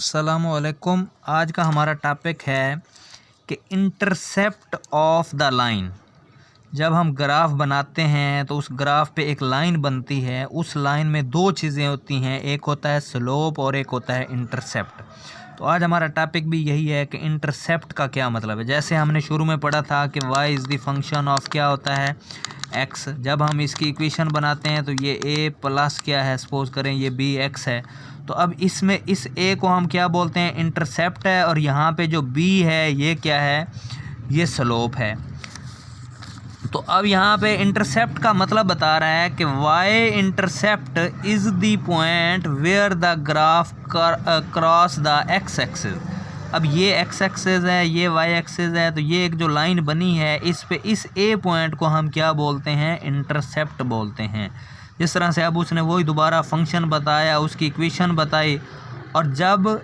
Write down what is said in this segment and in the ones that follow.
अस्सलामुअलैकुम। आज का हमारा टॉपिक है कि इंटरसेप्ट ऑफ द लाइन। जब हम ग्राफ बनाते हैं तो उस ग्राफ पे एक लाइन बनती है। उस लाइन में दो चीज़ें होती हैं, एक होता है स्लोप और एक होता है इंटरसेप्ट। तो आज हमारा टॉपिक भी यही है कि इंटरसेप्ट का क्या मतलब है। जैसे हमने शुरू में पढ़ा था कि y is the function of क्या होता है x। जब हम इसकी इक्वेशन बनाते हैं तो ये a प्लस क्या है, सपोज करें ये b x है। तो अब इसमें इस a को हम क्या बोलते हैं, इंटरसेप्ट है। और यहाँ पे जो b है ये क्या है, ये स्लोप है। तो अब यहाँ पे इंटरसेप्ट का मतलब बता रहा है कि y intercept is the point where the graph cross the x axis. अब ये x एक्सिस है, ये y एक्सिस है, तो ये एक जो लाइन बनी है इस पे इस a पॉइंट को हम क्या बोलते हैं, इंटरसेप्ट बोलते हैं। जिस तरह से अब उसने वही दोबारा फंक्शन बताया, उसकी इक्वेशन बताई, और जब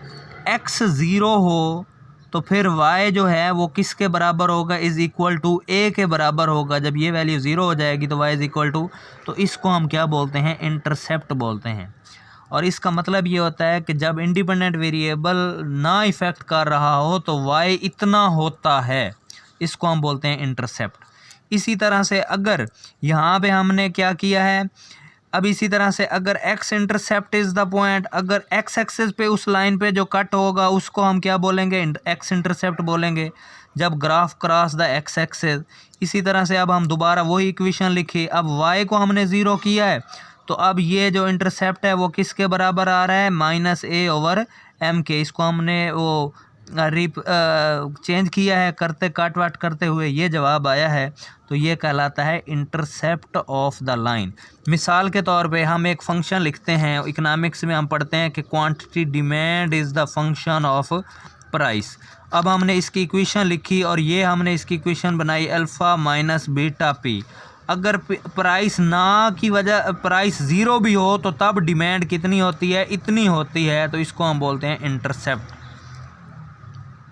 x ज़ीरो हो तो फिर y जो है वो किसके बराबर होगा, इज़ इक्वल टू a के बराबर होगा। जब ये वैल्यू ज़ीरो हो जाएगी तो y इज़ इक्वल टू, तो इसको हम क्या बोलते हैं, इंटरसेप्ट बोलते हैं। और इसका मतलब ये होता है कि जब इंडिपेंडेंट वेरिएबल ना इफ़ेक्ट कर रहा हो तो y इतना होता है, इसको हम बोलते हैं इंटरसेप्ट। इसी तरह से अगर यहाँ पे हमने क्या किया है, अब इसी तरह से अगर x intercept is the point, अगर x एक्सिस पे उस लाइन पे जो कट होगा उसको हम क्या बोलेंगे, x इंटरसेप्ट बोलेंगे जब graph cross the x axis. इसी तरह से अब हम दोबारा वही इक्वेशन लिखी, अब y को हमने ज़ीरो किया है तो अब ये जो इंटरसेप्ट है वो किसके बराबर आ रहा है, -a/m के। इसको हमने वो चेंज किया है, करते काट वाट करते हुए ये जवाब आया है। तो ये कहलाता है इंटरसेप्ट ऑफ द लाइन। मिसाल के तौर पे हम एक फंक्शन लिखते हैं, इकोनॉमिक्स में हम पढ़ते हैं कि quantity demand is the function of price. अब हमने इसकी इक्वेशन लिखी और ये हमने इसकी इक्वेशन बनाई अल्फ़ा माइनस बीटा पी। अगर प्राइस ना की वजह प्राइस ज़ीरो भी हो तो तब डिमांड कितनी होती है, इतनी होती है। तो इसको हम बोलते हैं इंटरसेप्ट।